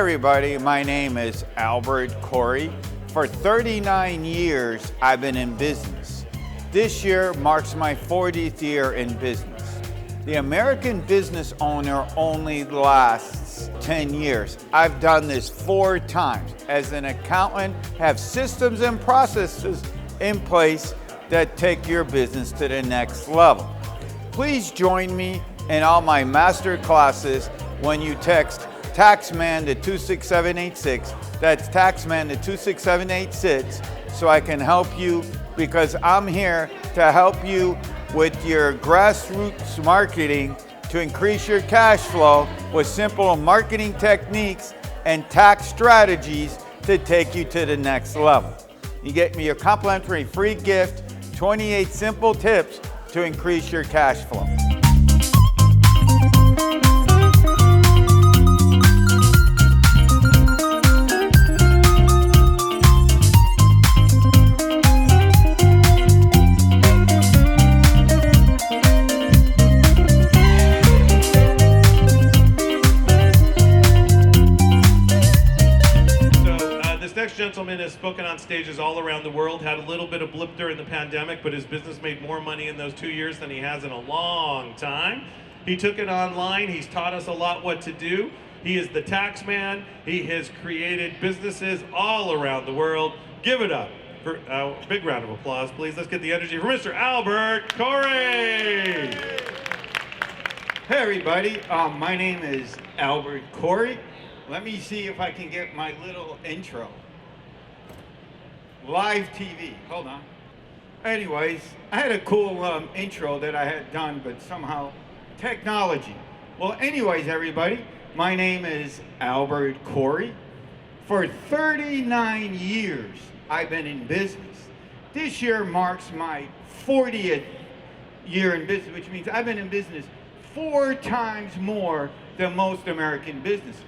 everybody, my name is Albert Corey. For 39 years, I've been in business. This year marks my 40th year in business. The American business owner only lasts 10 years. I've done this 4 times. As an accountant, have systems and processes in place that take your business to the next level. Please join me in all my master classes when you text Taxman to 26786. That's Taxman to 26786, so I can help you, because I'm here to help you with your grassroots marketing to increase your cash flow with simple marketing techniques and tax strategies to take you to the next level. You get me your complimentary free gift, 28 simple tips to increase your cash flow. Gentleman has spoken on stages all around the world, had a little bit of blip during the pandemic, but his business made more money in those 2 years than he has in a long time. He took it online. He's taught us a lot what to do. He is the tax man. He has created businesses all around the world. Give it up for a big round of applause, please. Let's get the energy for Mr. Albert Corey. Hey everybody, my name is Albert Corey. Let me see if I can get my little intro. Live TV, hold on. Anyways, I had a cool intro that I had done, but somehow technology. Well, anyways, everybody, my name is Albert Corey. For 39 years, I've been in business. This year marks my 40th year in business, which means I've been in business 4 times more than most American businesses.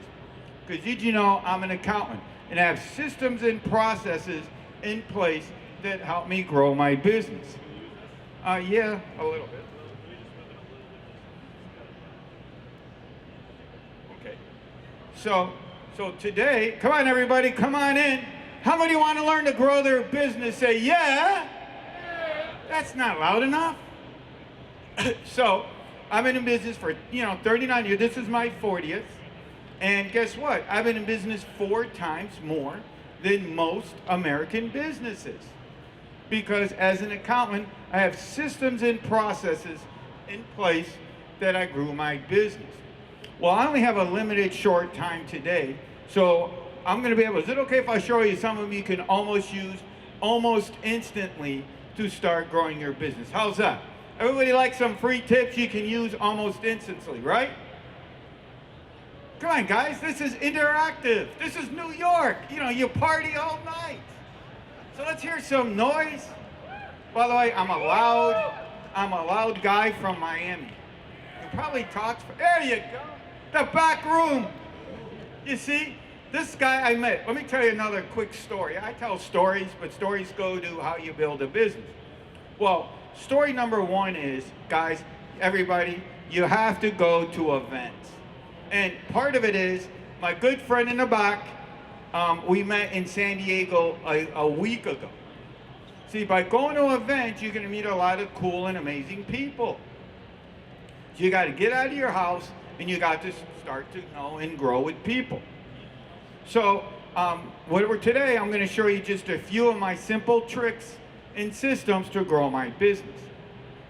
Because did you know I'm an accountant and I have systems and processes in place that help me grow my business? Yeah, a little bit. Okay. So today, come on everybody, come on in. How many want to learn to grow their business? Say yeah. That's not loud enough. So I've been in business for 39 years. This is my 40th. And guess what? I've been in business 4 times more than most American businesses. Because as an accountant, I have systems and processes in place that I grew my business. Well, I only have a limited short time today, so I'm gonna be able, is it okay if I show you some of them you can almost use almost instantly to start growing your business? How's that? Everybody likes some free tips you can use almost instantly, right? Come on, guys, this is interactive. This is New York. You party all night. So let's hear some noise. By the way, I'm a loud guy from Miami. He probably talks, there you go. The back room. You see, this guy I met. Let me tell you another quick story. I tell stories, but stories go to how you build a business. Well, story number 1 is, guys, everybody, you have to go to events. And part of it is, my good friend in the back, we met in San Diego a week ago. See, by going to events, you're going to meet a lot of cool and amazing people. So you got to get out of your house, and you got to start to know and grow with people. So today, I'm going to show you just a few of my simple tricks and systems to grow my business.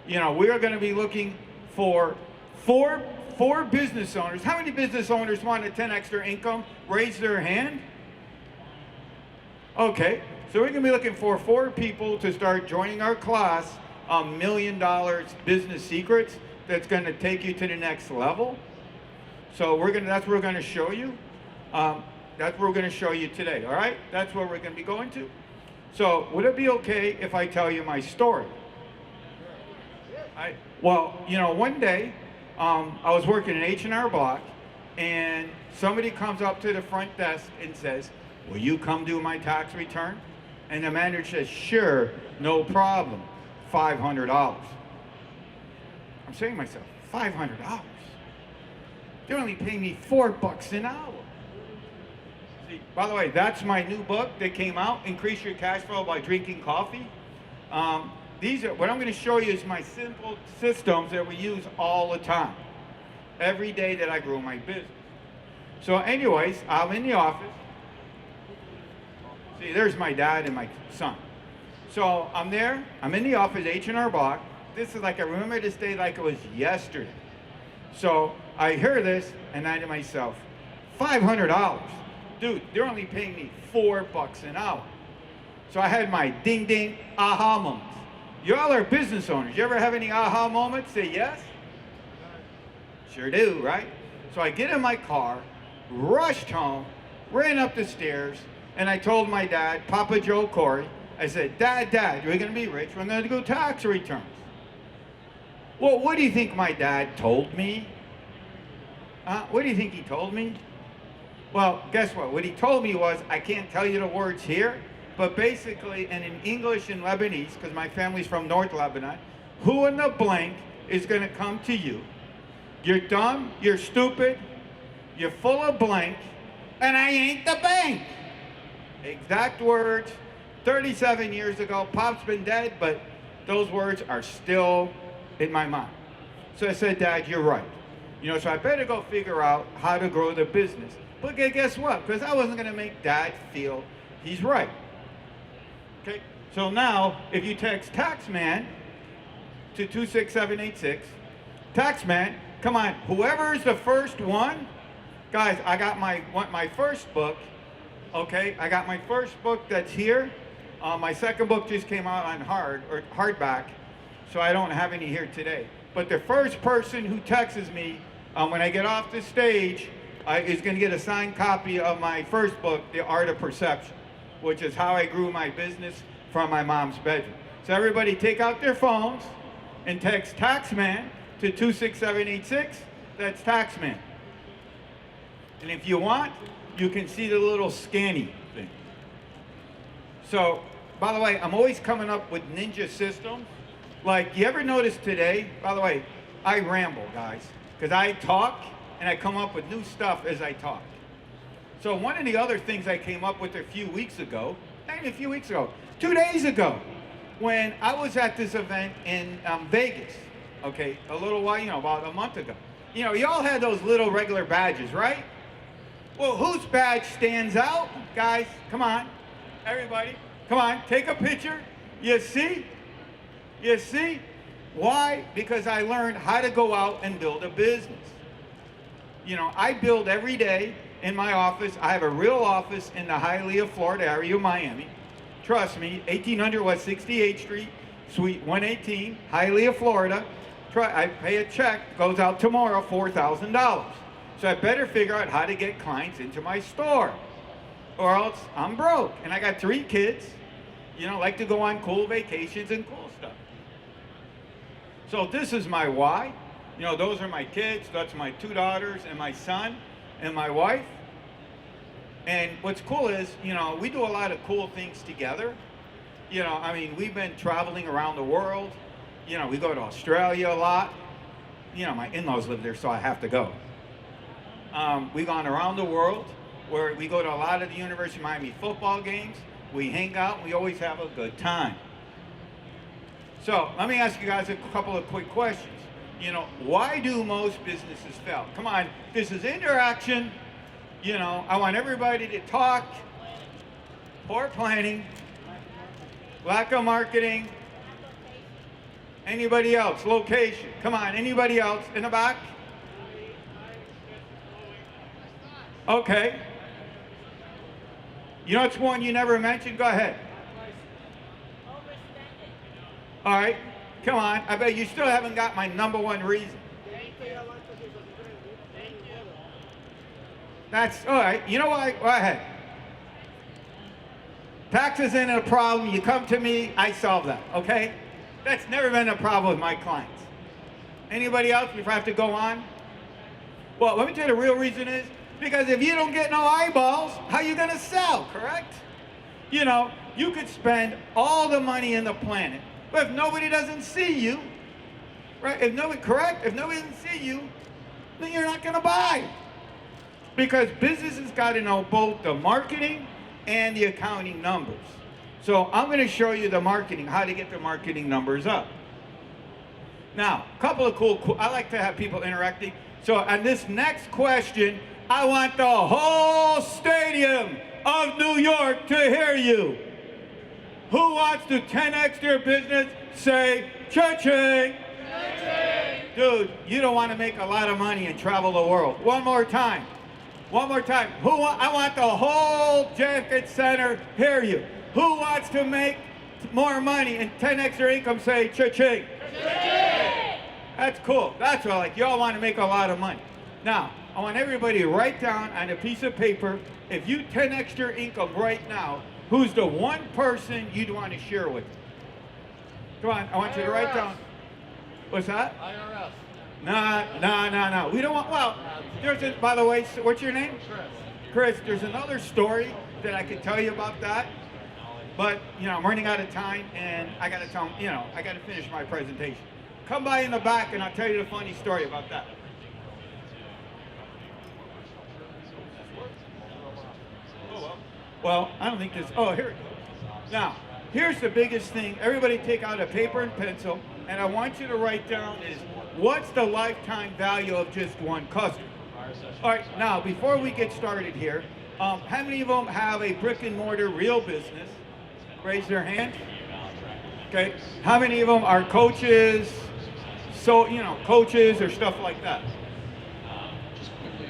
We are going to be looking for four business owners. How many business owners want a 10x their income? Raise their hand. Okay, so we're going to be looking for 4 people to start joining our class, $1 Million Business Secrets, that's going to take you to the next level. So that's what we're going to show you. That's what we're going to show you today, all right? That's what we're going to be going to. So would it be okay if I tell you my story? One day, I was working in H&R Block, and somebody comes up to the front desk and says, will you come do my tax return? And the manager says, sure, no problem, $500. I'm saying to myself, $500? They're only paying me $4 an hour. See, by the way, that's my new book that came out, Increase Your Cash Flow by Drinking Coffee. These are, what I'm going to show you is my simple systems that we use all the time, every day that I grow my business. So anyways, I'm in the office. See, there's my dad and my son. So I'm there, I'm in the office, H&R Block. This is like, I remember this day like it was yesterday. So I hear this, and I to myself, $500. Dude, they're only paying me $4 an hour. So I had my ding ding aha moments. You all are business owners. You ever have any aha moments? Say yes? Sure do, right? So I get in my car, rushed home, ran up the stairs, and I told my dad, Papa Joe Corey, I said, Dad, we're gonna be rich. We're gonna do tax returns. Well, what do you think my dad told me? What do you think he told me? Well, guess what? What he told me was, I can't tell you the words here, but basically, and in English and Lebanese, because my family's from North Lebanon, who in the blank is gonna come to you? You're dumb, you're stupid, you're full of blank, and I ain't the bank. Exact words, 37 years ago. Pop's been dead, but those words are still in my mind. So I said, Dad, you're right. So I better go figure out how to grow the business. But guess what? Because I wasn't going to make Dad feel he's right. Okay? So now, if you text Taxman to 26786, Taxman, come on, whoever's the first one, guys, I got my first book, okay? I got my first book that's here. My second book just came out on hardback, so I don't have any here today. But the first person who texts me when I get off the stage is going to get a signed copy of my first book, The Art of Perception, which is how I grew my business from my mom's bedroom. So everybody take out their phones and text Taxman to 26786. That's Taxman. And if you want, you can see the little scanny thing. So, by the way, I'm always coming up with ninja systems. Like, you ever notice today, by the way, I ramble, guys, because I talk and I come up with new stuff as I talk. So one of the other things I came up with a few weeks ago, not even a few weeks ago, 2 days ago, when I was at this event in Vegas, okay, a little while, about a month ago. You all had those little regular badges, right? Well, whose badge stands out? Guys, come on, everybody, come on, take a picture. You see? You see? Why? Because I learned how to go out and build a business. I build every day in my office. I have a real office in the Hialeah, Florida area of Miami. Trust me, 1800 West 68th Street, Suite 118, Hialeah, Florida. I pay a check, goes out tomorrow, $4,000. So I better figure out how to get clients into my store, or else I'm broke. And I got 3 kids, like to go on cool vacations and cool stuff. So this is my why. Those are my kids. That's my 2 daughters and my son and my wife. And what's cool is, we do a lot of cool things together. We've been traveling around the world. We go to Australia a lot. My in-laws live there, so I have to go. We've gone around the world, where we go to a lot of the University of Miami football games. We hang out. We always have a good time. So let me ask you guys a couple of quick questions. Why do most businesses fail? Come on, this is interaction. I want everybody to talk. Poor planning, lack of marketing. Anybody else? Location. Come on, anybody else in the back? Okay. It's one you never mentioned? Go ahead. All right. Come on. I bet you still haven't got my number one reason. That's all right. You know what? Go ahead. Taxes ain't a problem. You come to me, I solve that. Okay? That's never been a problem with my clients. Anybody else before I have to go on? Well, let me tell you the real reason is because if you don't get no eyeballs, how are you going to sell, correct? You could spend all the money in the planet, but if nobody doesn't see you, right? If nobody doesn't see you, then you're not going to buy. Because businesses got to know both the marketing and the accounting numbers. So I'm going to show you the marketing, how to get the marketing numbers up. Now, a couple of cool, I like to have people interacting. So on this next question, I want the whole stadium of New York to hear you. Who wants to 10x their business? Say, cha-ching. Dude, you don't want to make a lot of money and travel the world. One more time. One more time. I want the whole JFK Center hear you. Who wants to make more money and 10x their income? Say, cha-ching. That's cool. That's what I like. Y'all want to make a lot of money. Now, I want everybody to write down on a piece of paper, if you 10x your income right now, who's the one person you'd want to share with? Come on, I want you to write down. What's that? IRS. No. We don't want, well, by the way, what's your name? Chris. There's another story that I could tell you about that. But, I'm running out of time and I got to tell them, I got to finish my presentation. Come by in the back and I'll tell you the funny story about that. Well, I don't think this, here it goes. Now, here's the biggest thing. Everybody take out a paper and pencil, and I want you to write down is, what's the lifetime value of just one customer? All right, now, before we get started here, how many of them have a brick and mortar real business? Raise their hand. Okay, how many of them are coaches? So, coaches or stuff like that.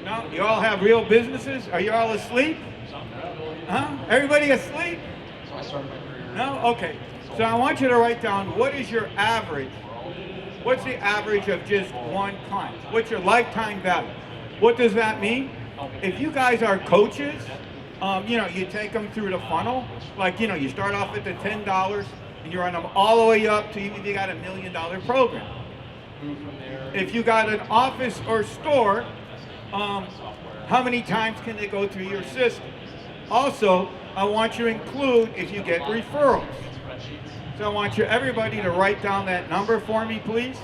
No, you all have real businesses? Are you all asleep? Huh? Everybody asleep? No? Okay. So I want you to write down, what is your average? What's the average of just one client? What's your lifetime value? What does that mean? If you guys are coaches, you take them through the funnel. Like, you start off at the $10 and you run them all the way up to if you got $1 million program. If you got an office or store, how many times can they go through your system? Also, I want you to include if you get referrals. So I want everybody to write down that number for me, please,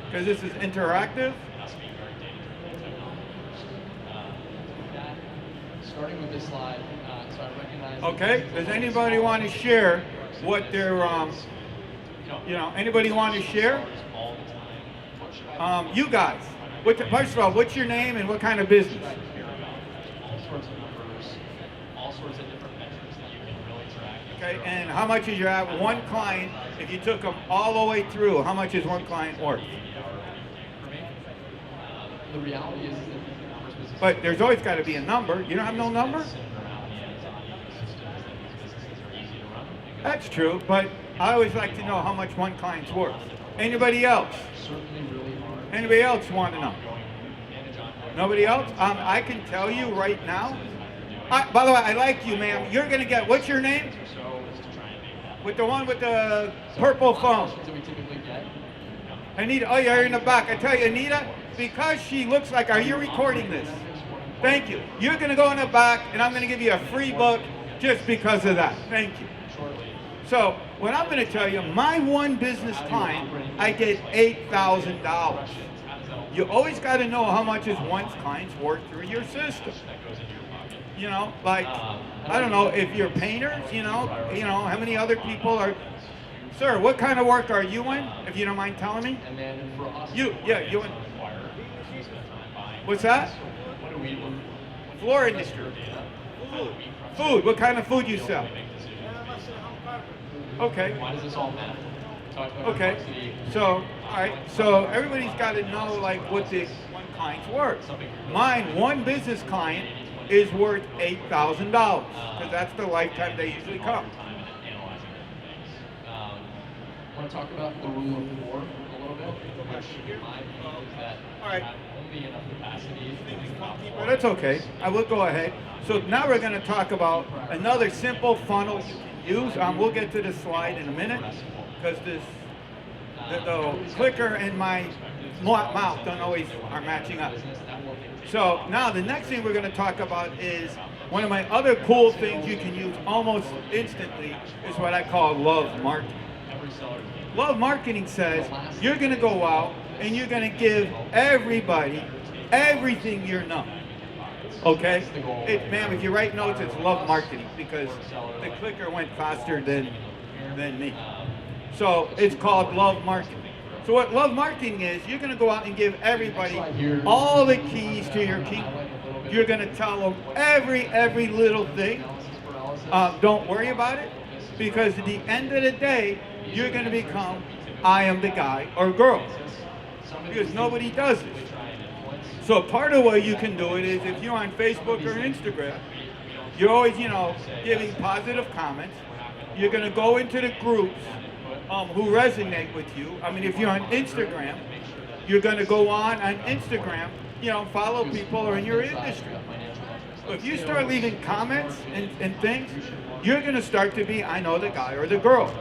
because this is interactive. Starting with this slide, so I recognize. Okay. Does anybody want to share what their, anybody want to share? You guys. First of all, what's your name and what kind of business? All sorts of numbers, all sorts of different metrics that you can really track. Okay, and how much is your one client, if you took them all the way through, how much is one client worth? The reality is that numbers business. But there's always got to be a number. You don't have no number? That's true, but I always like to know how much one client's worth. Anybody else? Certainly really hard. Anybody else want to know? Nobody else? I can tell you right now. By the way, I like you, ma'am. You're going to get, what's your name? With the one with the purple phone. Do we typically get? Anita, oh, you're in the back. I tell you, Anita, because she looks like, are you recording this? Thank you. You're going to go in the back, and I'm going to give you a free book just because of that. Thank you. So, what I'm going to tell you, my one business client, I did $8,000. You always got to know how much is one client's worth through your system. Like, I don't know, if you're painters, how many other people are, sir, what kind of work are you in, if you don't mind telling me? And then for us, you in, what's that? What do we look? Floor industry. Food, what kind of food you sell? Okay. Why does this all matter? Okay. So, all right. So everybody's got to know like what the one client's worth. Mine, one business client is worth $8,000 because that's the lifetime they usually come. I want to talk about the rule of 4 a little bit, which in my view is that all right. have only enough capacity to think about But that's okay. I will go ahead. So now we're going to talk about another simple funnel you can use. We'll get to this slide in a minute because the clicker and my mouth don't always are matching up. So now the next thing we're going to talk about is one of my other cool things you can use almost instantly is what I call love marketing. Love marketing says you're going to go out and you're going to give everybody everything you know. Okay? Ma'am, if you write notes, it's love marketing because the clicker went faster than me. So it's called love marketing. So what love marketing is, you're going to go out and give everybody all the keys to your kingdom. You're going to tell them every little thing. Don't worry about it, because at the end of the day, you're going to become I am the guy or girl, because nobody does it. So part of what you can do it is if you're on Facebook or Instagram, you're always, giving positive comments. You're going to go into the groups who resonate with you. I mean, if you're on Instagram, you're going to go on Instagram, follow people who are in your industry. If you start leaving comments and things, you're going to start to be, I know the guy or the girl.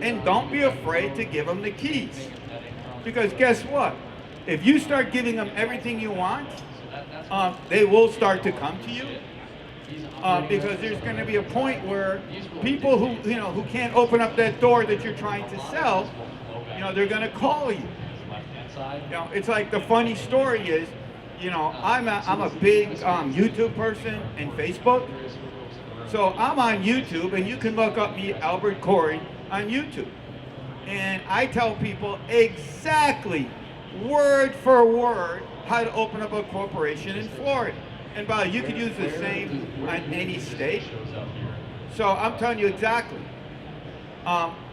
And don't be afraid to give them the keys. Because guess what? If you start giving them everything you want, they will start to come to you. Because there's going to be a point where people who can't open up that door that you're trying to sell, they're going to call you. It's like the funny story is, I'm a big YouTube person and Facebook. So I'm on YouTube, and you can look up me, Albert Corey, on YouTube. And I tell people exactly, word for word, how to open up a corporation in Florida. And by the way, you could use the same on any state. So I'm telling you exactly.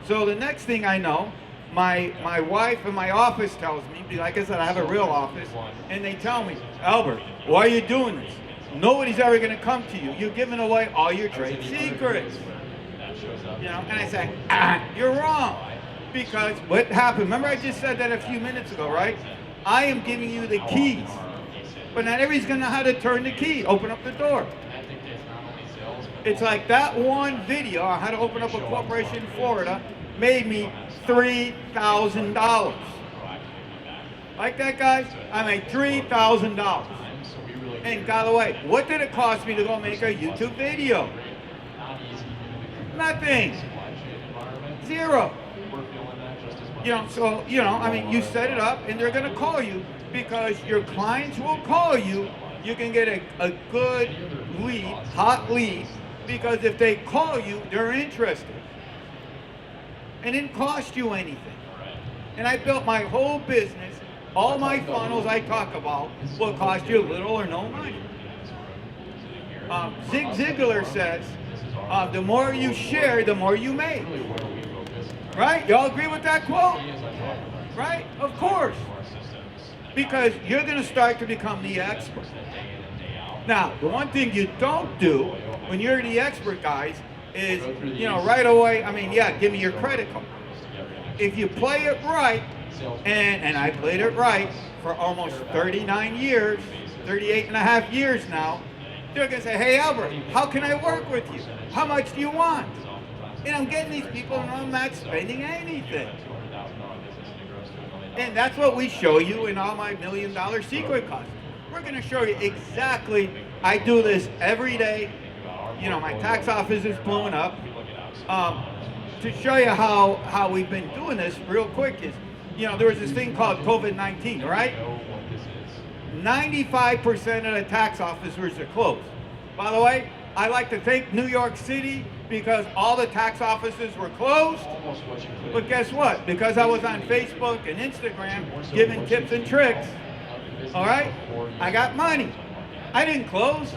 So the next thing I know, my wife in my office tells me, like I said, I have a real office, and they tell me, Albert, why are you doing this? Nobody's ever going to come to you. You're giving away all your trade secrets. And I say, you're wrong. Because what happened, remember I just said that a few minutes ago, right? I am giving you the keys. But not everybody's going to know how to turn the key, open up the door. It's like that one video on how to open up a corporation in Florida made me $3,000. Like that, guys? I made $3,000. And by the way, what did it cost me to go make a YouTube video? Nothing. Zero. You set it up and they're going to call you because your clients will call you. You can get a good lead, hot lead, because if they call you, they're interested. And it didn't cost you anything. And I built my whole business, all my funnels I talk about will cost you little or no money. Zig Ziglar says, the more you share, the more you make. Right? Y'all agree with that quote? Right? Of course. Because you're going to start to become the expert. Now, the one thing you don't do when you're the expert, guys, is, right away, give me your credit card. If you play it right, and I played it right for almost 39 years, 38 and a half years now, they're going to say, hey, Albert, how can I work with you? How much do you want? And I'm getting these people and I'm not spending anything. And that's what we show you in all my $1 Million Secret classes. We're going to show you exactly, I do this every day. My tax office is blowing up. To show you how we've been doing this real quick is, there was this thing called COVID-19, right? 95% of the tax officers are closed. By the way, I like to thank New York City because all the tax offices were closed. But guess what? Because I was on Facebook and Instagram giving tips and tricks, all right? I got money. I didn't close.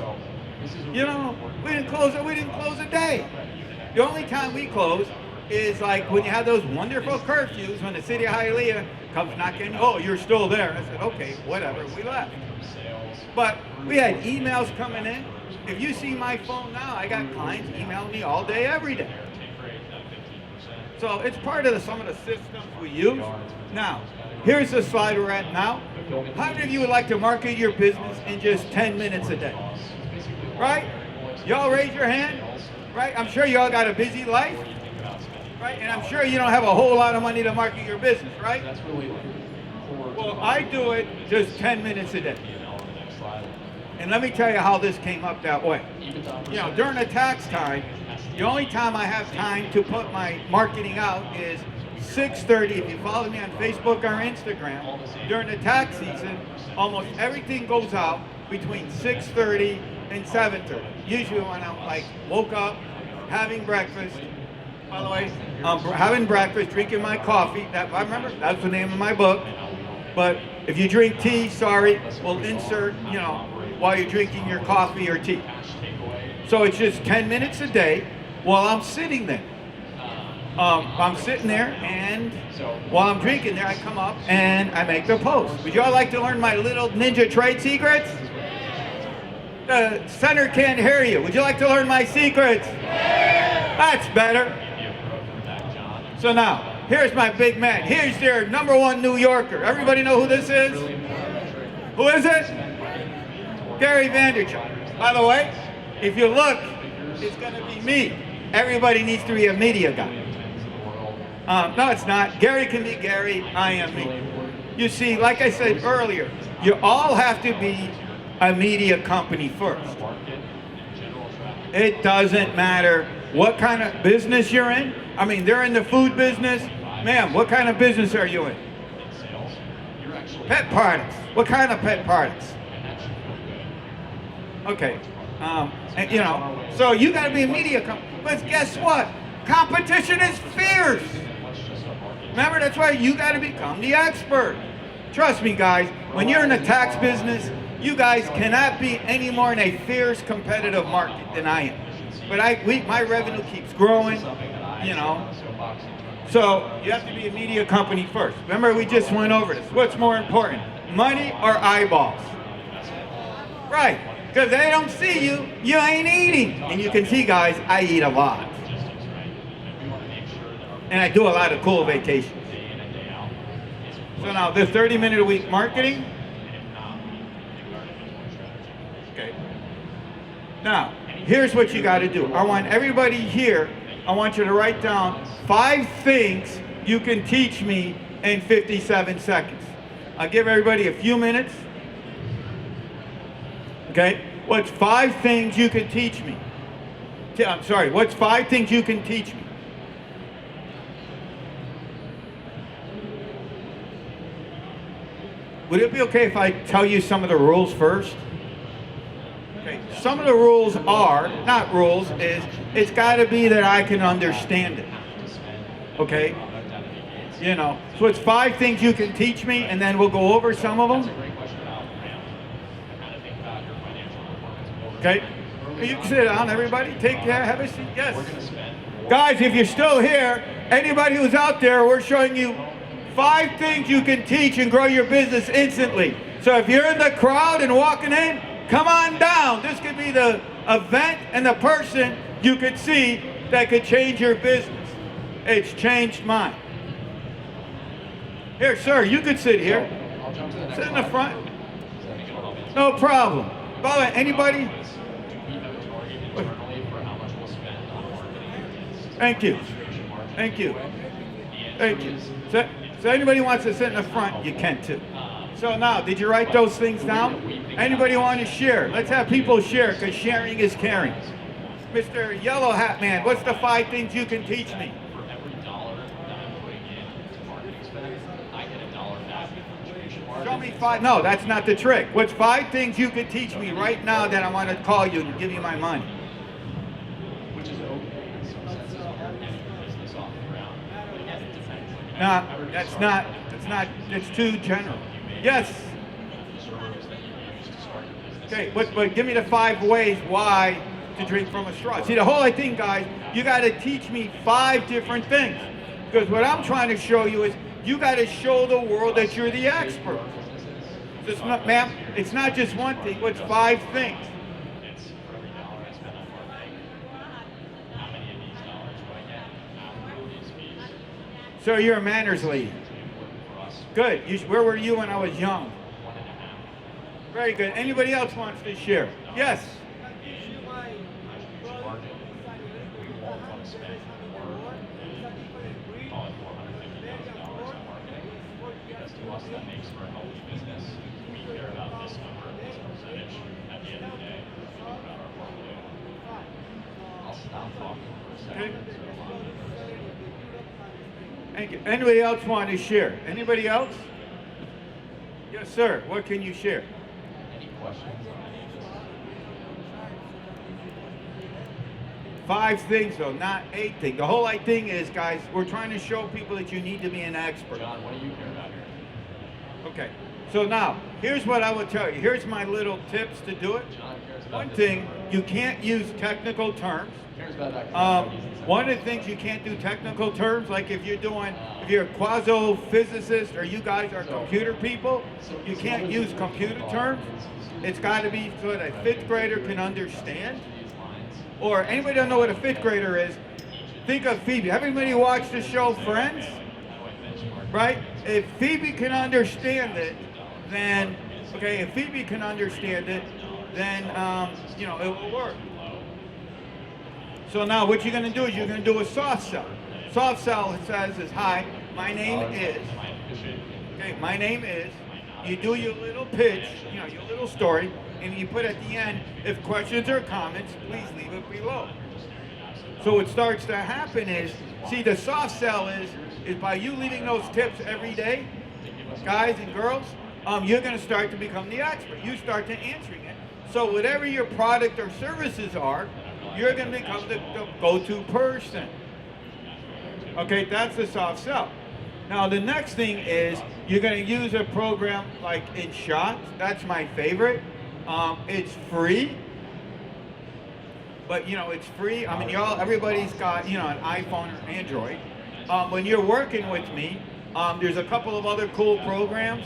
We didn't close a day. The only time we close is like when you have those wonderful curfews when the city of Hialeah comes knocking, oh, you're still there. I said, okay, whatever, we left. But we had emails coming in. If you see my phone now, I got clients emailing me all day, every day. So it's part of some of the systems we use. Now, here's the slide we're at now. How many of you would like to market your business in just 10 minutes a day? Right? Y'all raise your hand, right? I'm sure y'all got a busy life, right? And I'm sure you don't have a whole lot of money to market your business, right? Well, I do it just 10 minutes a day. And let me tell you how this came up that way. During the tax time, the only time I have time to put my marketing out is 6:30. If you follow me on Facebook or Instagram, during the tax season, almost everything goes out between 6:30 and 7:30. Usually when I'm like woke up, having breakfast. By the way, having breakfast, drinking my coffee. That I remember. That's the name of my book. But if you drink tea, sorry, we'll insert, while you're drinking your coffee or tea. So it's just 10 minutes a day while I'm sitting there. I'm sitting there, and while I'm drinking there, I come up and I make the post. Would you all like to learn my little ninja trade secrets? The center can't hear you. Would you like to learn my secrets? That's better. So now, here's my big man. Here's their #1 New Yorker. Everybody know who this is? Who is it? Gary Vaynerchuk. By the way, if you look, it's going to be me. Everybody needs to be a media guy. No, it's not. Gary can be Gary. I am me. You see, like I said earlier, you all have to be a media company first. It doesn't matter what kind of business you're in. I mean, they're in the food business. Ma'am, what kind of business are you in? Pet products. What kind of pet products? Okay. So you got to be a media company. But guess what? Competition is fierce. Remember, that's why you got to become the expert. Trust me, guys, when you're in the tax business, you guys cannot be any more in a fierce competitive market than I am. But my revenue keeps growing, So you have to be a media company first. Remember, we just went over this. What's more important, money or eyeballs? Right, because they don't see you, you ain't eating. And you can see, guys, I eat a lot. And I do a lot of cool vacations. So now, the 30-minute-a-week marketing. Okay. Now, here's what you got to do. I want everybody here, I want you to write down 5 things you can teach me in 57 seconds. I'll give everybody a few minutes. Okay? What's 5 things you can teach me? What's 5 things you can teach me? Would it be okay if I tell you some of the rules first? Okay, some of the rules are, not rules, is it's got to be that I can understand it. Okay? So it's 5 things you can teach me, and then we'll go over some of them. Okay? You can sit down, everybody. Have a seat. Yes. Guys, if you're still here, anybody who's out there, we're showing you 5 things you can teach and grow your business instantly. So if you're in the crowd and walking in, come on down. This could be the event and the person you could see that could change your business. It's changed mine. Here, sir, you could sit here. Sit in the front. No problem. By the way, anybody? Thank you. Thank you. Thank you. So anybody wants to sit in the front, you can too. So now, did you write those things down? Anybody want to share? Let's have people share, because sharing is caring. Mr. Yellow Hat Man, what's the 5 things you can teach me? For every dollar that I'm putting in marketing spend, I get $1 back in contribution margin. Show me 5. No, that's not the trick. What's 5 things you can teach me right now that I want to call you and give you my money? Which is okay in some senses, getting your business off the ground. But again, it depends. No, that's too general. Yes. Okay, but give me the 5 ways why to drink from a straw. See, the whole thing, guys, you got to teach me 5 different things. Because what I'm trying to show you is you got to show the world that you're the expert. Ma'am, it's not just one thing, it's 5 things. It's for every dollar I spend on marketing, how many of these dollars do I get after these fees? So you're a manners lady. Good. Where were you when I was young? 1.5. Very good. Anybody else wants to share? Yes. We won't want to spend more than call it $450,000 on marketing, because to us that makes for a healthy business. We care about this number, this percentage. At the end of the day, we think about our portfolio. I'll stop talking for a second. Thank you. Anybody else want to share? Anybody else? Yes, sir. What can you share? Any questions on any of this? 5 things though, not 8 things. The whole thing is, guys, we're trying to show people that you need to be an expert. John, what do you care about here? Okay, so now, here's what I will tell you. Here's my little tips to do it. John cares about One this. thing, you can't use technical terms. Cares about that. One of the things you can't do technical terms, like if you're a quasi-physicist or you guys are computer people, you can't use computer terms. It's got to be so that a 5th grader can understand. Or anybody don't know what a 5th grader is, think of Phoebe. Everybody watched the show Friends? Right? If Phoebe can understand it, then, okay, if Phoebe can understand it, then, you know, it will work. So now what you're going to do is you're going to do a soft sell. Soft sell, it says, is, hi, my name is, okay, my name is, you do your little pitch, you know, your little story, and you put at the end, if questions or comments, please leave it below. So what starts to happen is, see, the soft sell is by you leaving those tips every day, guys and girls, you're going to start to become the expert. You start to answering it. So whatever your product or services are, you're going to become the go-to person. Okay, that's the soft sell. Now the next thing is you're going to use a program like InShot. That's my favorite. It's free, but you know it's free. I mean, everybody's got, you know, an iPhone or Android. When you're working with me, there's a couple of other cool programs.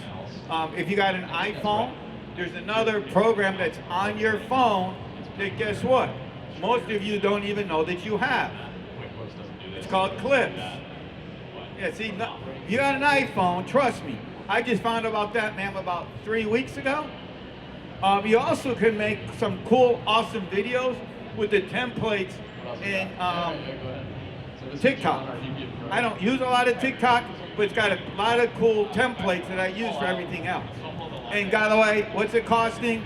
If you got an iPhone, there's another program that's on your phone that, guess what? Most of you don't even know that you have. It's called Clips. Yeah, see, you got an iPhone, trust me. I just found out about that, ma'am, about 3 weeks ago. You also can make some cool, awesome videos with the templates in TikTok. I don't use a lot of TikTok, but it's got a lot of cool templates that I use for everything else. And by the way, what's it costing?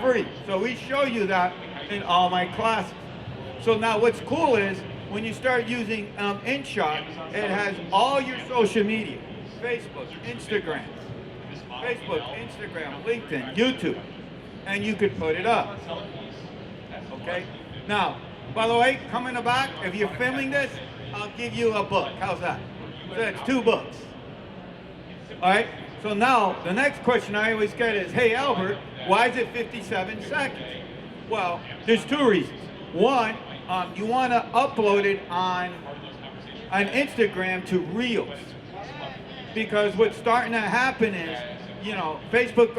Free. So we show you that in all my classes. So now what's cool is when you start using InShot, it has all your social media, Facebook, Instagram, LinkedIn, YouTube, and you could put it up. Okay? Now, by the way, come in the back, if you're filming this, I'll give you a book. How's that? So that's 2 books. All right? So now, the next question I always get is, hey, Albert, why is it 57 seconds? Well, there's 2 reasons. One, you want to upload it on Instagram to Reels. Because what's starting to happen is, you know, Facebook,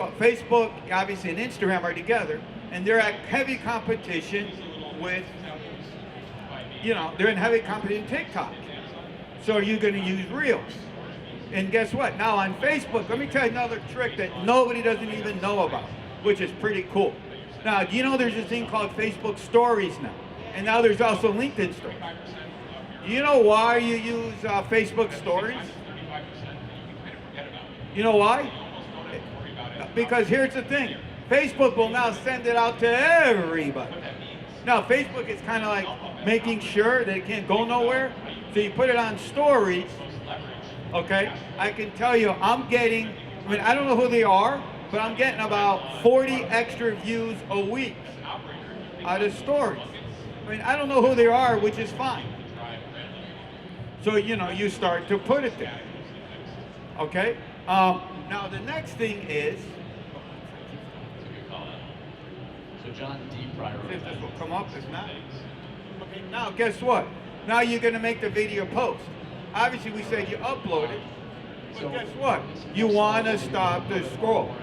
obviously, and Instagram are together, and they're at heavy competition with, you know, they're in heavy competition with TikTok. So you're going to use Reels. And guess what? Now on Facebook, let me tell you another trick that nobody doesn't even know about, which is pretty cool. Now, do you know there's this thing called Facebook Stories now? And now there's also LinkedIn Stories. Do you know why you use Facebook Stories? You know why? Because here's the thing. Facebook will now send it out to everybody. Now, Facebook is kind of like making sure that it can't go nowhere. So you put it on Stories, okay? I can tell you, I'm getting, I mean, I don't know who they are, but I'm getting about 40 extra views a week out of Stories. I mean, I don't know who they are, which is fine. So, you know, you start to put it there. Okay? Now, the next thing is, So John if this will deprioritized. come up, if not. Okay, now guess what? Now you're going to make the video post. Obviously, we said you upload it, but guess what? You want to stop the scroll.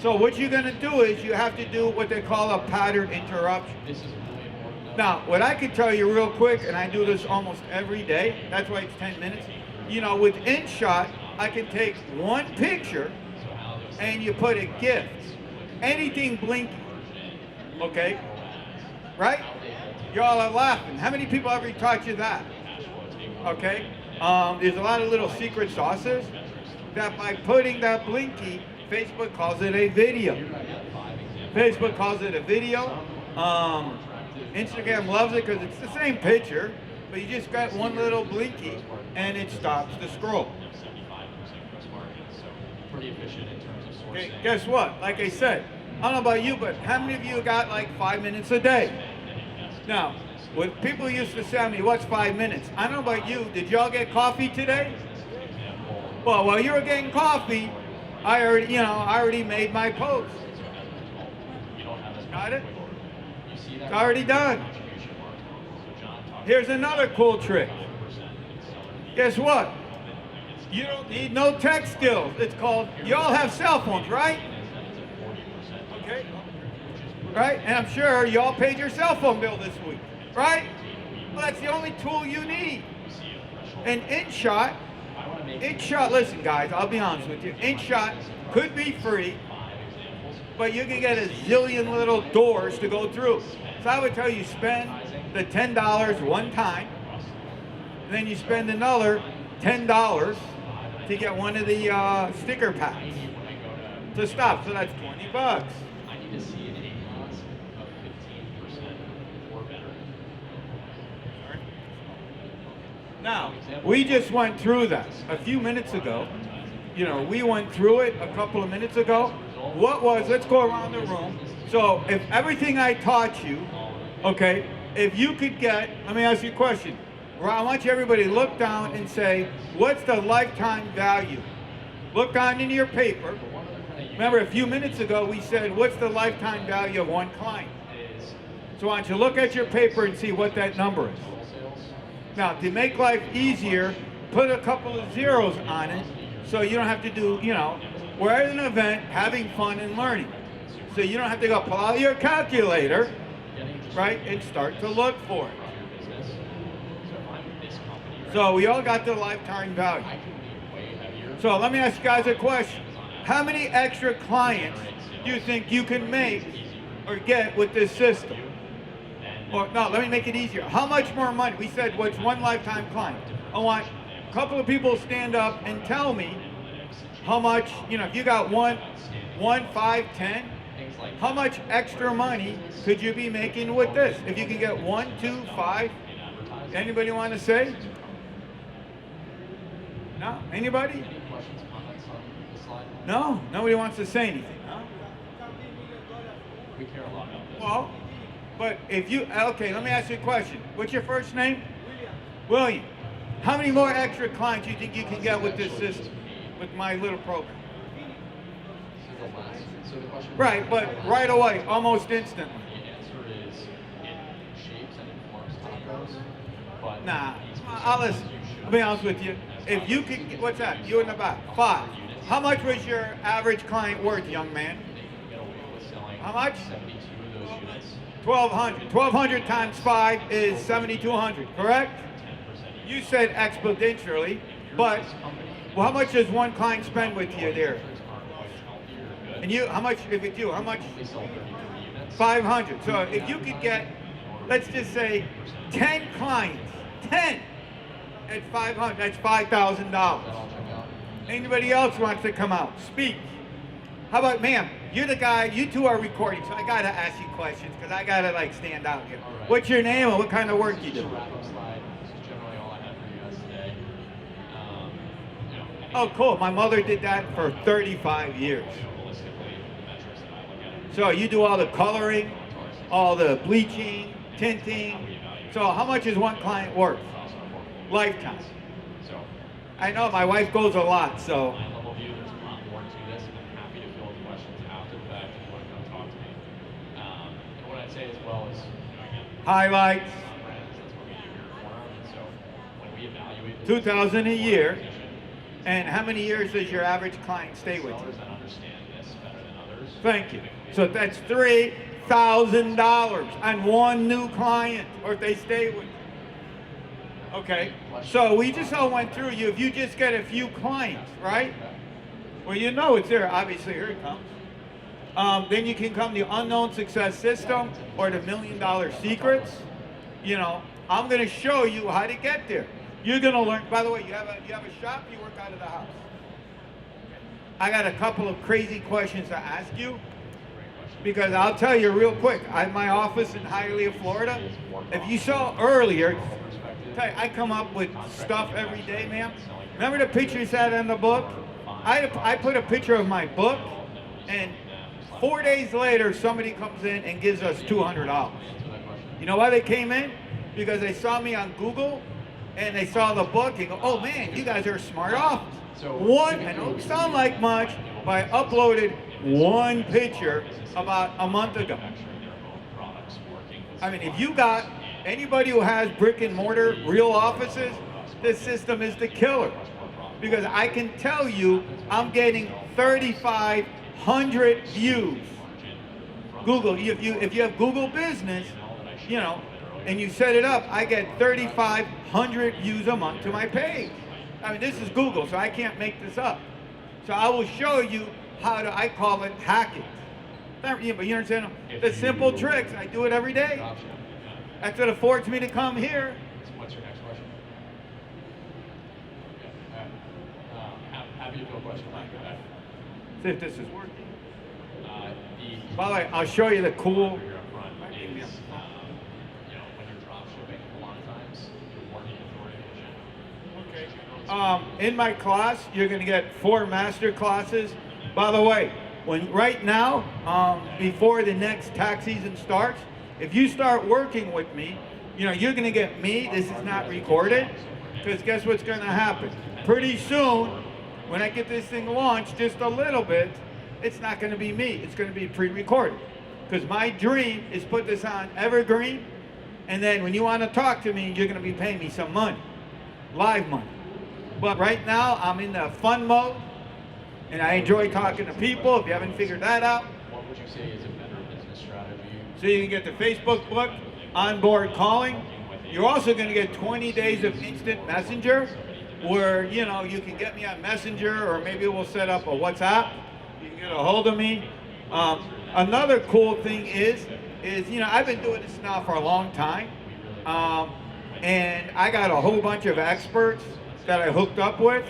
So what you're going to do is you have to do what they call a pattern interruption. This is really important. Now, what I can tell you real quick, and I do this almost every day, that's why it's 10 minutes. You know, with InShot, I can take one picture and you put a GIF. Anything blinking. Okay? Right? Y'all are laughing. How many people ever taught you that? Okay? There's a lot of little secret sauces that by putting that blinky, Facebook calls it a video. Facebook calls it a video. Instagram loves it because it's the same picture, but you just got one little blinky and it stops the scroll. Pretty efficient in terms of sourcing. Okay, guess what? Like I said, I don't know about you, but how many of you got like 5 minutes a day? Now, when people used to say to me, what's 5 minutes? I don't know about you, did y'all get coffee today? Well, while you were getting coffee, I already made my post. Got it? It's already done. Here's another cool trick. Guess what? You don't need no tech skills. It's called, you all have cell phones, right? Okay. Right? And I'm sure you all paid your cell phone bill this week, right? Well, that's the only tool you need. And InShot, listen guys, I'll be honest with you. InShot could be free, but you can get a zillion little doors to go through. So I would tell you spend the $10 one time, and then you spend another $10 to get one of the sticker packs to stop. So that's $20. I need to see an ACOS of 15% or better. Now, we just went through that a few minutes ago. You know, we went through it a couple of minutes ago. What was, let's go around the room. So if everything I taught you, okay, if you could get, let me ask you a question. I want you everybody to look down and say, what's the lifetime value? Look down into your paper. Remember a few minutes ago we said, what's the lifetime value of one client? So I want you to look at your paper and see what that number is. Now, to make life easier, put a couple of zeros on it so you don't have to do, you know, we're at an event having fun and learning. So you don't have to go pull out your calculator, right, and start to look for it. So we all got the lifetime value. So let me ask you guys a question. How many extra clients do you think you can make or get with this system? Or no, let me make it easier. How much more money? We said what's one lifetime client. I want a couple of people to stand up and tell me how much, you know, if you got one, 5, 10, how much extra money could you be making with this? If you can get 1, 2, 5, anybody want to say? No? Anybody? No? Nobody wants to say anything, huh? We care a lot about this. Well, but if you, okay, let me ask you a question. What's your first name? William. How many more extra clients do you think you can get with this system, with my little program? Right, but right away, almost instantly. The answer is it shapes and informs tacos, but nah, I'll listen. I'll be honest with you. If you could, what's that? You in the back. 5. How much was your average client worth, young man? How much? 72 of those units. 1,200. 1,200 times 5 is 7,200, correct? You said exponentially, but well, how much does one client spend with you there? And you, how much, if it's you, how much? 500. So if you could get, let's just say, 10 clients, 10 at 500, that's $5,000. Anybody else wants to come out? Speak. How about, ma'am, you're the guy, you two are recording, so I gotta ask you questions, because I gotta like stand out here. Right. What's your name and what kind of work you do? Wrap-up slide. This is generally all I have for you guys today. Oh, cool. My mother did that for 35 years. Holistically, the metrics that I look at. So you do all the coloring, all the bleaching, tinting. So how much is one client worth? Lifetime. So, I know my wife goes a lot, so. my level view, there's a lot more to this, and I'm happy to field questions after the fact if you want to come talk to me. And what I'd say as well is, again, Highlights, brands, that's what we do here for them. And so when we evaluate 2,000 a year. position, And how many years does your average client stay with you? sellers that understand this better than others. Thank you. So that's $3,000 on one new client, or if they stay with you. Okay, so we just all went through you. If you just get a few clients, right? Well, you know it's there. Obviously, here it comes. Then you can come to the Unknown Success System or the $1 Million Secrets. You know, I'm going to show you how to get there. You're going to learn. By the way, you have a shop. You work out of the house. I got a couple of crazy questions to ask you, because I'll tell you real quick. I have my office in Hialeah, Florida. If you saw earlier, I come up with stuff every day, ma'am. Remember the pictures had in the book? I put a picture of my book, and 4 days later, somebody comes in and gives us $200. You know why they came in? Because they saw me on Google and they saw the book and go, oh man, you guys are a smart office. I don't sound like much, but I uploaded one picture about a month ago. I mean, if you got anybody who has brick and mortar, real offices, this system is the killer. Because I can tell you, I'm getting 3,500 views. Google, if you have Google Business, you know, and you set it up, I get 3,500 views a month to my page. I mean, this is Google, so I can't make this up. So I will show you how to, I call it hacking. But you understand? The simple tricks, I do it every day. That's what affords me to come here. What's your next question? Happy to field question. See if this is working. By the way, I'll show you the cool. When you're drop shipping, a lot of times you're working authority. In my class, you're going to get 4 master classes. By the way, right now, before the next tax season starts, if you start working with me, you know, you're going to get me. This is not recorded, because guess what's going to happen? Pretty soon, when I get this thing launched just a little bit, it's not going to be me. It's going to be pre-recorded. Because my dream is put this on Evergreen, and then when you want to talk to me, you're going to be paying me some money, live money. But right now, I'm in the fun mode, and I enjoy talking to people. If you haven't figured that out, What would you say is a better business strategy? so you can get the Facebook book, onboard calling. You're also going to get 20 days of instant messenger, where you know you can get me on Messenger, or maybe we'll set up a WhatsApp. You can get a hold of me. Another cool thing is you know, I've been doing this now for a long time, and I got a whole bunch of experts that I hooked up with.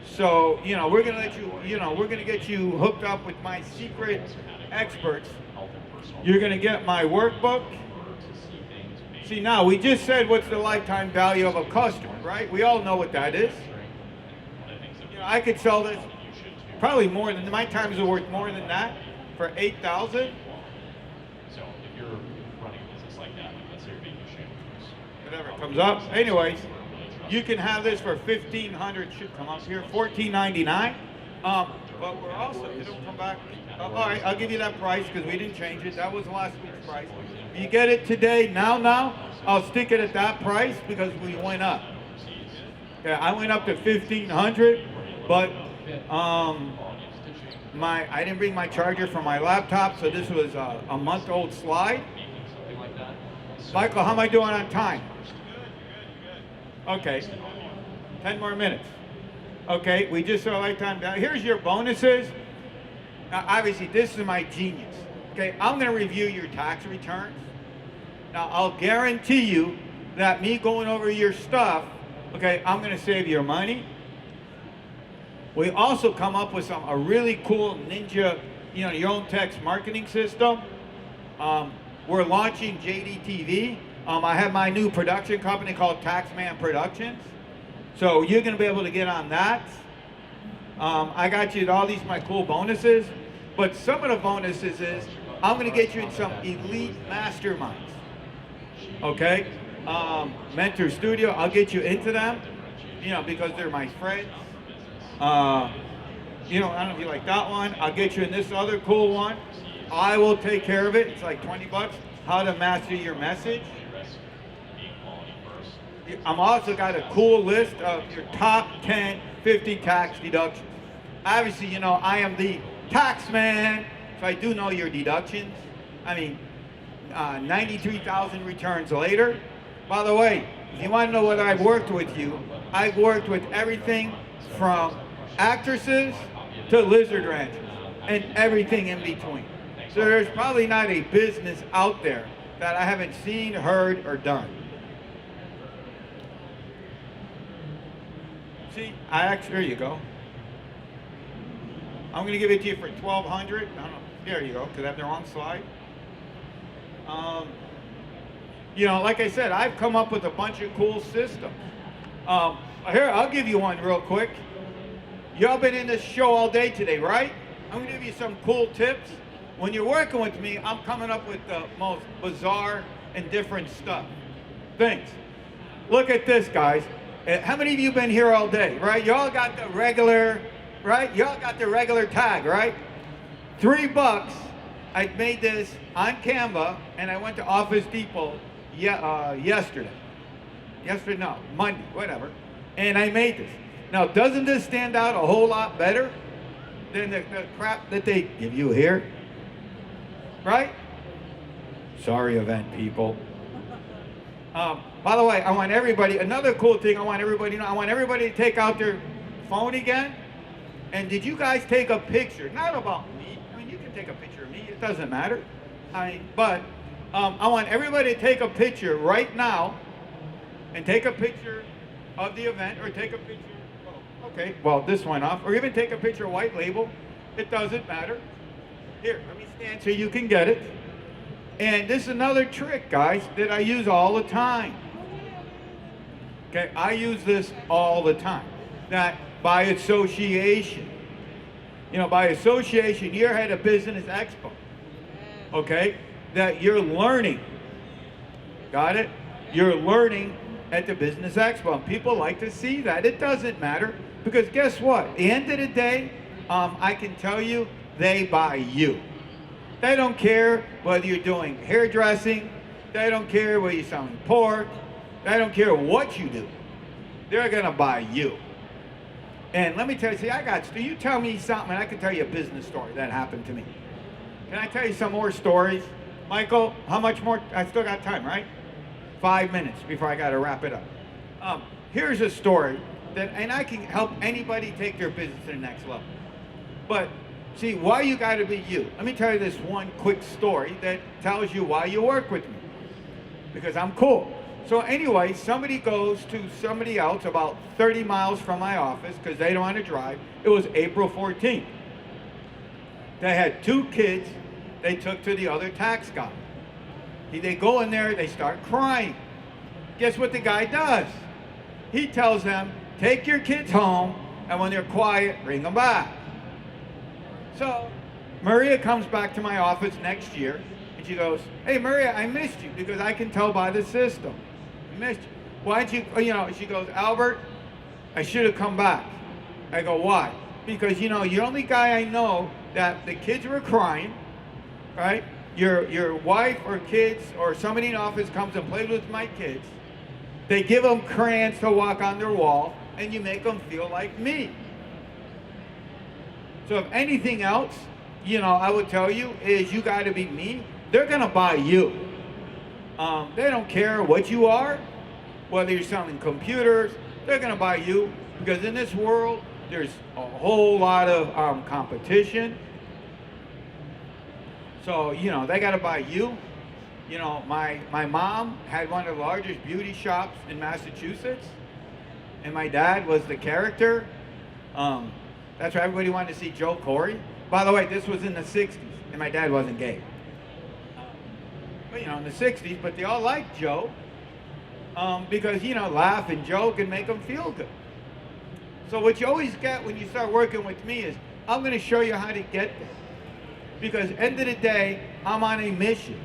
So you know, we're gonna let you, you know, we're gonna get you hooked up with my secret experts. You're gonna get my workbook. See, now we just said what's the lifetime value of a customer, right? We all know what that is. You know, I could sell this probably more than, my times are worth more than that for $8,000. So if you're running a business like that, let's say you're making a shampoo. Whatever comes up. Anyways, you can have this for $1,500. Should come up here, $14.99. But we're also, it'll come back. All right, I'll give you that price because we didn't change it. That was last week's price. If you get it today, now, I'll stick it at that price because we went up. Yeah, I went up to $1,500, but I didn't bring my charger for my laptop, so this was a month-old slide. Michael, how am I doing on time? Okay, 10 more minutes. Okay, we just saw lifetime value. Here's your bonuses. Now, obviously, this is my genius. Okay, I'm going to review your tax returns. Now, I'll guarantee you that me going over your stuff, okay, I'm going to save your money. We also come up with a really cool ninja, you know, your own text marketing system. We're launching JDTV. I have my new production company called Taxman Productions. So you're going to be able to get on that. I got you all these my cool bonuses, but some of the bonuses is I'm going to get you in some elite masterminds. Okay, Mentor Studio. I'll get you into them, you know, because they're my friends. You know, I don't know if you like that one. I'll get you in this other cool one. I will take care of it. It's like $20. How to master your message. I'm also got a cool list of your top 10 50 tax deductions. Obviously, you know, I am the tax man, so I do know your deductions. I mean, 93,000 returns later. By the way, if you want to know what I've worked with you, I've worked with everything from actresses to lizard ranchers and everything in between. So there's probably not a business out there that I haven't seen, heard, or done. See, there you go. I'm going to give it to you for $1,200. There you go, because I have the wrong slide. You know, like I said, I've come up with a bunch of cool systems. Here, I'll give you one real quick. Y'all been in this show all day today, right? I'm going to give you some cool tips. when you're working with me, I'm coming up with the most bizarre and different things. Look at this, guys. How many of you been here all day, right? You all got the regular, right? You all got the regular tag, right? $3. I made this on Canva, and I went to Office Depot yesterday. No, Monday, whatever. And I made this. Now, doesn't this stand out a whole lot better than the crap that they give you here? Right? Sorry, event people. By the way, I want everybody, another cool thing I want everybody to know, I want everybody to take out their phone again. And did you guys take a picture? Not about me. I mean, you can take a picture of me. It doesn't matter. But I want everybody to take a picture right now and take a picture of the event, or take a picture, okay, well, this went off, or even take a picture of white label. It doesn't matter. Here, let me stand so you can get it. And this is another trick, guys, that I use all the time. Okay, I use this all the time. That by association, by association, you're at a business expo, okay, that you're learning. Got it? You're learning at the business expo. And people like to see that. It doesn't matter, because guess what? At the end of the day, I can tell you, they buy you. They don't care whether you're doing hairdressing. They don't care whether you're selling pork. They don't care what you do. They're gonna buy you. And let me tell you, you tell me something, and I can tell you a business story that happened to me. Can I tell you some more stories? Michael, how much more? I still got time, right? 5 minutes before I gotta wrap it up. Here's a story and I can help anybody take their business to the next level. But see, why you gotta be you. Let me tell you this one quick story that tells you why you work with me. Because I'm cool. So anyway, somebody goes to somebody else about 30 miles from my office because they don't want to drive. It was April 14th. They had 2 kids they took to the other tax guy. They go in there, they start crying. Guess what the guy does? He tells them, take your kids home, and when they're quiet, bring them back. So Maria comes back to my office next year, and she goes, hey Maria, I missed you, because I can tell by the system. I missed you. Why'd you, she goes, Albert, I should have come back. I go, why? Because you're the only guy I know that the kids were crying, right? Your wife or kids or somebody in the office comes and plays with my kids. They give them crayons to walk on their wall, and you make them feel like me. So if anything else, I would tell you is you got to be me. They're going to buy you. They don't care what you are, whether you're selling computers, they're going to buy you, because in this world, there's a whole lot of competition. So, they got to buy you. My mom had one of the largest beauty shops in Massachusetts, and my dad was the character. That's why everybody wanted to see Joe Corey. By the way, this was in the 60s, and my dad wasn't gay. But, in the 60s, but they all liked Joe because, laugh and joke and make them feel good. So what you always get when you start working with me is, I'm going to show you how to get there. Because end of the day, I'm on a mission.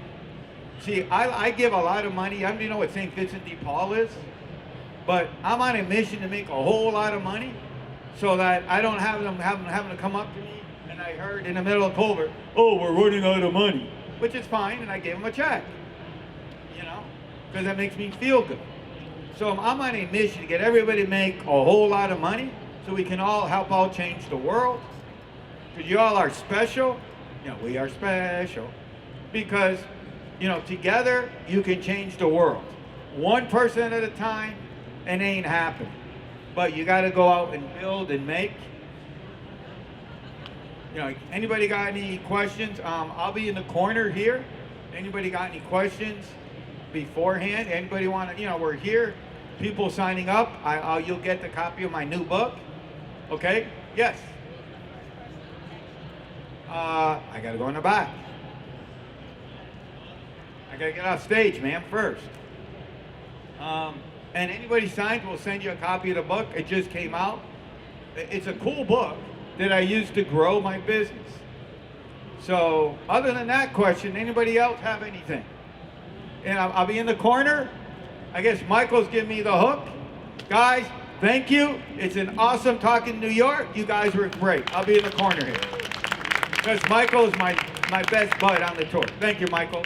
See, I give a lot of money. I don't even know what St. Vincent de Paul is, but I'm on a mission to make a whole lot of money so that I don't have them having to come up to me, and I heard in the middle of culvert, oh, we're running out of money, which is fine, and I gave them a check, because that makes me feel good. So I'm on a mission to get everybody to make a whole lot of money so we can all help out change the world, because you all are special. We are special because, together you can change the world. One person at a time, and it ain't happening. But you got to go out and build and make. Anybody got any questions? I'll be in the corner here. Anybody got any questions beforehand? Anybody want to, we're here. People signing up. You'll get the copy of my new book. Okay? Yes. I gotta go in the back. I gotta get off stage, ma'am, first. And anybody signed, we'll send you a copy of the book. It just came out. It's a cool book that I used to grow my business. So other than that question, anybody else have anything? And I'll be in the corner. I guess Michael's giving me the hook. Guys, thank you. It's an awesome talk in New York. You guys were great. I'll be in the corner here. Because Michael's my best bud on the tour. Thank you, Michael.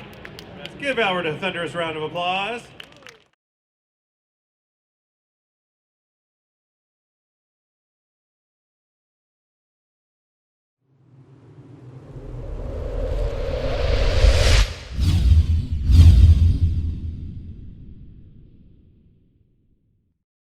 Let's give Howard a thunderous round of applause.